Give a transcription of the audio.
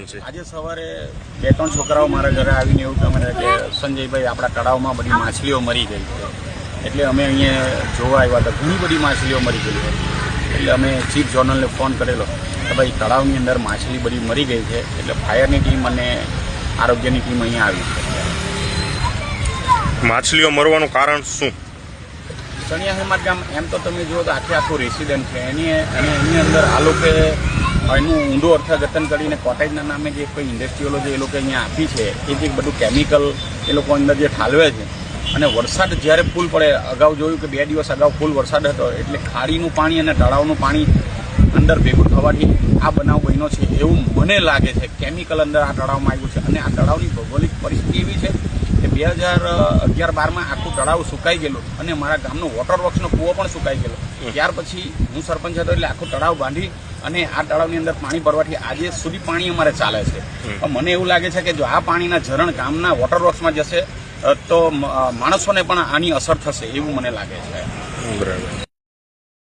આજે સવારે 2-3 છોકરાઓ મારા ઘરે આવીને એવું કહે કે સંજયભાઈ આપણા તળાવમાં બધી માછલીઓ મરી ગઈ છે, એટલે અમે અહીંયા જોવા આવ્યા હતા. ઘણી બધી માછલીઓ મરી ગઈ હતી, એટલે અમે ચીફ જોનલને ફોન કરેલો કે ભાઈ તળાવની અંદર માછલી બધી મરી ગઈ છે, એટલે ફાયરની ટીમ અને આરોગ્યની ટીમ અહીંયા આવી છે. માછલીઓ મરવાનું કારણ શું? સણિયા હેમાદ ગામ એમ તો તમે જુઓ તો આખું રેસિડેન્ટ છે, એની અંદર આ લોકો એનું ઊંડું અર્થઘટન કરીને કોટેજના નામે જે કોઈ ઇન્ડસ્ટ્રીઓ જે એ લોકો અહીંયા આપી છે, એ જે બધું કેમિકલ એ લોકો અંદર જે ઠાલવે છે, અને વરસાદ જ્યારે ફૂલ પડે, અગાઉ જોયું કે 2 દિવસ અગાઉ ફૂલ વરસાદ હતો, એટલે ખાડીનું પાણી અને તળાવનું પાણી અંદર ભેગું થવાથી આ બનાવ બન્યો છે એવું મને લાગે છે. કેમિકલ અંદર આ તળાવમાં આવ્યું છે, અને આ તળાવની ભૌગોલિક પરિસ્થિતિ એવી છે કે 2011-12માં આખું તળાવ સુકાઈ ગયેલું, અને મારા ગામનો વોટર વર્ક્સનો કૂવો પણ સુકાઈ ગયેલો. ત્યાર પછી હું સરપંચ હતો, એટલે આખું તળાવ બાંધી અને આ તળાવની અંદર પાણી ભરવાથી આજે સુધી પાણી અમારે ચાલે છે. મને એવું લાગે છે કે જો આ પાણીના ઝરણ ગામના વોટર વર્ક્સમાં જશે તો માણસોને પણ આની અસર થશે એવું મને લાગે છે. બરાબર.